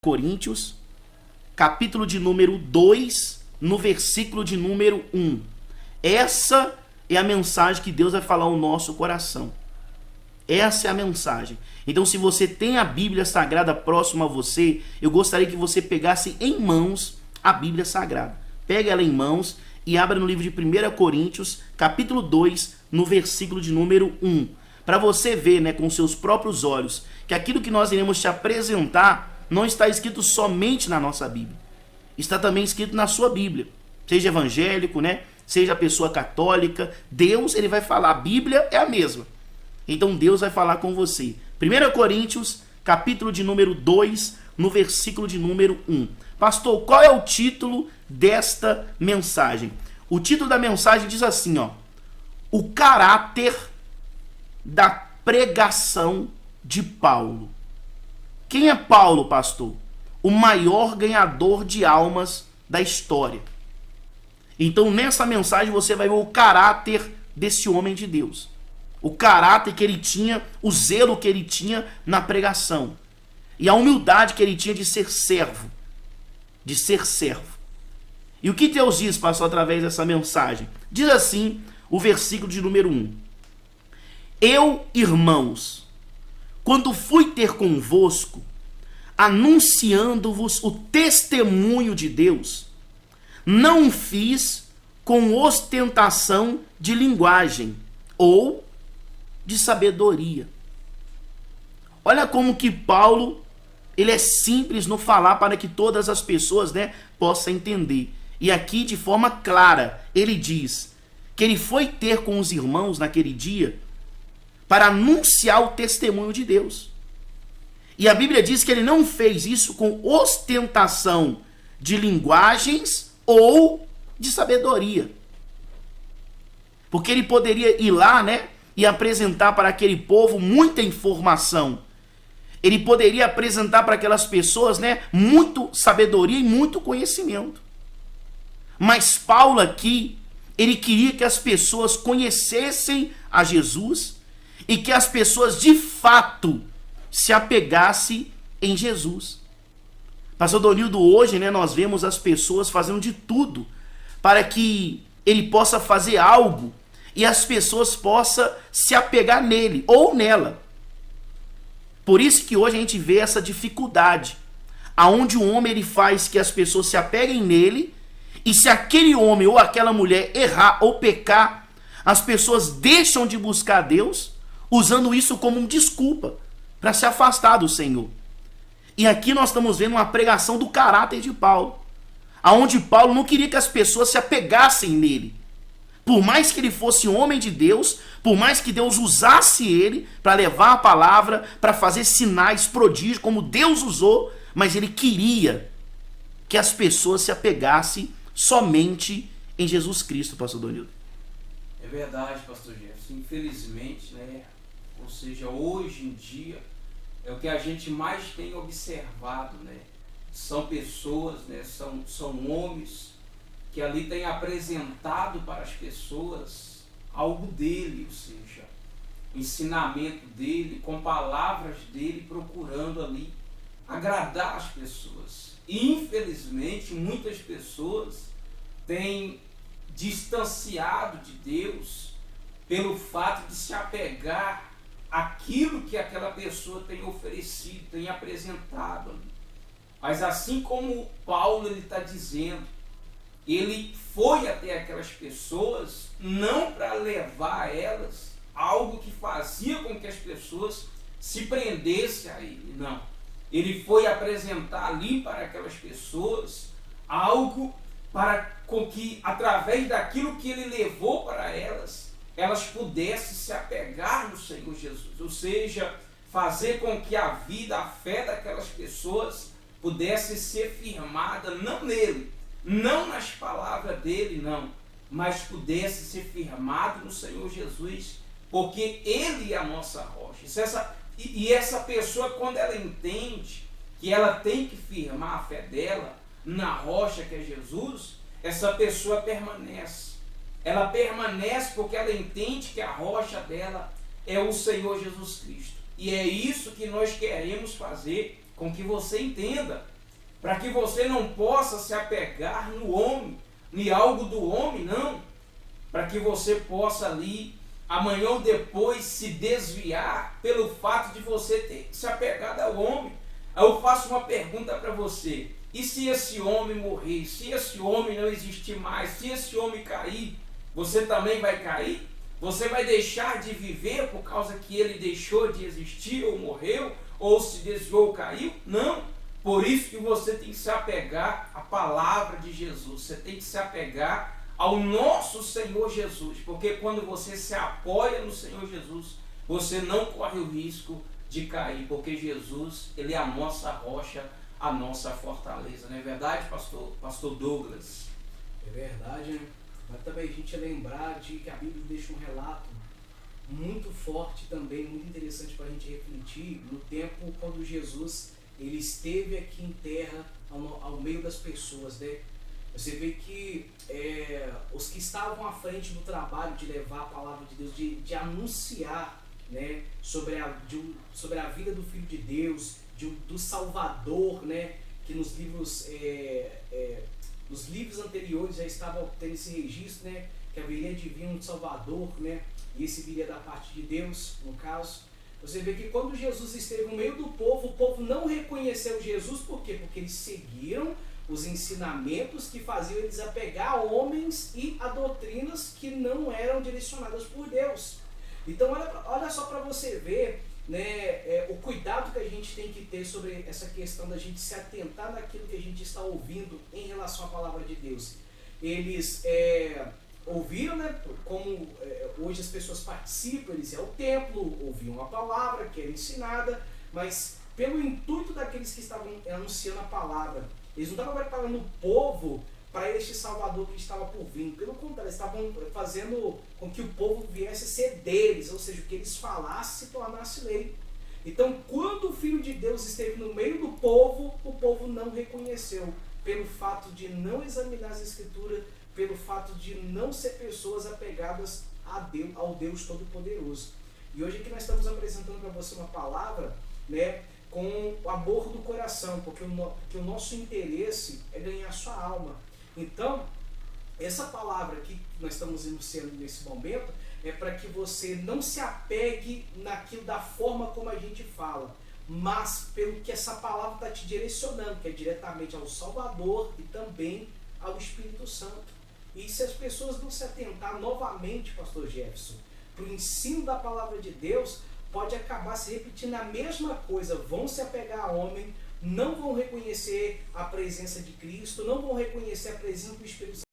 Coríntios, capítulo de número 2, no versículo de número 1. Essa é a mensagem que Deus vai falar ao nosso coração. Essa é a mensagem. Então, se você tem a Bíblia Sagrada próxima a você, eu gostaria que você pegasse em mãos a Bíblia Sagrada. Pega ela em mãos e abra no livro de 1 Coríntios, capítulo 2, no versículo de número 1. Para você ver, com seus próprios olhos, que aquilo que nós iremos te apresentar não está escrito somente na nossa Bíblia. Está também escrito na sua Bíblia. Seja evangélico, seja pessoa católica, Deus ele vai falar. A Bíblia é a mesma. Então Deus vai falar com você. 1 Coríntios, capítulo de número 2, no versículo de número 1. Pastor, qual é o título desta mensagem? O título da mensagem diz assim, o caráter da pregação de Paulo. Quem é Paulo, pastor? O maior ganhador de almas da história. Então, nessa mensagem, você vai ver o caráter desse homem de Deus. O caráter que ele tinha, o zelo que ele tinha na pregação. E a humildade que ele tinha de ser servo. De ser servo. E o que Deus diz, pastor, através dessa mensagem? Diz assim, o versículo de número 1. Eu, irmãos, quando fui ter convosco, anunciando-vos o testemunho de Deus, não fiz com ostentação de linguagem ou de sabedoria. Olha como que Paulo, ele é simples no falar para que todas as pessoas, possam entender. E aqui, de forma clara, ele diz que ele foi ter com os irmãos naquele dia para anunciar o testemunho de Deus. E a Bíblia diz que ele não fez isso com ostentação de linguagens ou de sabedoria. Porque ele poderia ir lá, e apresentar para aquele povo muita informação. Ele poderia apresentar para aquelas pessoas, muito sabedoria e muito conhecimento. Mas Paulo aqui, ele queria que as pessoas conhecessem a Jesus e que as pessoas de fato se apegassem em Jesus. Pastor Donildo, hoje nós vemos as pessoas fazendo de tudo para que ele possa fazer algo e as pessoas possam se apegar nele ou nela. Por isso que hoje a gente vê essa dificuldade, aonde o homem ele faz que as pessoas se apeguem nele, e se aquele homem ou aquela mulher errar ou pecar, as pessoas deixam de buscar a Deus, usando isso como desculpa para se afastar do Senhor. E aqui nós estamos vendo uma pregação do caráter de Paulo, aonde Paulo não queria que as pessoas se apegassem nele. Por mais que ele fosse homem de Deus, por mais que Deus usasse ele para levar a palavra, para fazer sinais, prodígios, como Deus usou, mas ele queria que as pessoas se apegassem somente em Jesus Cristo, pastor Donildo. É verdade, pastor Jefferson. Infelizmente, ou seja, hoje em dia, é o que a gente mais tem observado, São pessoas, são homens que ali têm apresentado para as pessoas algo dele, ou seja, ensinamento dele, com palavras dele, procurando ali agradar as pessoas. E infelizmente muitas pessoas têm distanciado de Deus pelo fato de se apegar àquilo que aquela pessoa tem oferecido, tem apresentado. Mas assim como Paulo está dizendo, ele foi até aquelas pessoas não para levar a elas algo que fazia com que as pessoas se prendessem a ele, não. Ele foi apresentar ali para aquelas pessoas algo para com que, através daquilo que ele levou para elas, elas pudessem se apegar no Senhor Jesus. Ou seja, fazer com que a vida, a fé daquelas pessoas pudesse ser firmada não nele, não nas palavras dele, não, mas pudesse ser firmado no Senhor Jesus, porque ele é a nossa rocha. E essa pessoa, quando ela entende que ela tem que firmar a fé dela na rocha que é Jesus, essa pessoa permanece. Ela permanece porque ela entende que a rocha dela é o Senhor Jesus Cristo. E é isso que nós queremos fazer com que você entenda para que você não possa se apegar no homem, em algo do homem, não, para que você possa ali, amanhã ou depois, se desviar pelo fato de você ter se apegado ao homem. Aí eu faço uma pergunta para você: e se esse homem morrer, se esse homem não existir mais, se esse homem cair, você também vai cair? Você vai deixar de viver por causa que ele deixou de existir, ou morreu, ou se desviou ou caiu? Não. Por isso que você tem que se apegar à palavra de Jesus. Você tem que se apegar ao nosso Senhor Jesus. Porque quando você se apoia no Senhor Jesus, você não corre o risco de cair. Porque Jesus, ele é a nossa rocha, a nossa fortaleza. Não é verdade, pastor Douglas? É verdade, né? Mas também a gente lembrar de que a Bíblia deixa um relato muito forte também, muito interessante para a gente refletir no tempo quando Jesus ele esteve aqui em terra ao meio das pessoas, né? Você vê que os que estavam à frente do trabalho de levar a palavra de Deus, de anunciar, né, sobre a vida do Filho de Deus, do Salvador, né, que nos livros anteriores já estava tendo esse registro, né, que haveria de vir um Salvador, né, e esse viria da parte de Deus, no caso. Você vê que quando Jesus esteve no meio do povo, o povo não reconheceu Jesus. Por quê? Porque eles seguiram os ensinamentos que faziam eles apegar a homens e a doutrinas que não eram direcionadas por Deus. Então olha só para você ver, né, o cuidado que a gente tem que ter sobre essa questão da gente se atentar naquilo que a gente está ouvindo em relação à palavra de Deus. Eles ouviram, né, como hoje as pessoas participam, eles iam ao templo, ouviam a palavra que era ensinada, mas pelo intuito daqueles que estavam anunciando a palavra, eles não estavam preparando o povo para este Salvador que estava por vir. Pelo contrário, eles estavam fazendo com que o povo viesse a ser deles, ou seja, o que eles falassem se tornasse lei. Então, quando o Filho de Deus esteve no meio do povo, o povo não reconheceu, pelo fato de não examinar as Escrituras, pelo fato de não ser pessoas apegadas a Deus, ao Deus Todo-Poderoso. E hoje aqui nós estamos apresentando para você uma palavra, né, com o amor do coração, porque o nosso interesse é ganhar sua alma. Então, essa palavra aqui que nós estamos enunciando nesse momento é para que você não se apegue naquilo da forma como a gente fala, mas pelo que essa palavra está te direcionando, que é diretamente ao Salvador e também ao Espírito Santo. E se as pessoas não se atentar novamente, pastor Jefferson, para o ensino da palavra de Deus, pode acabar se repetindo a mesma coisa. Vão se apegar a homem, não vão reconhecer a presença de Cristo, não vão reconhecer a presença do Espírito Santo.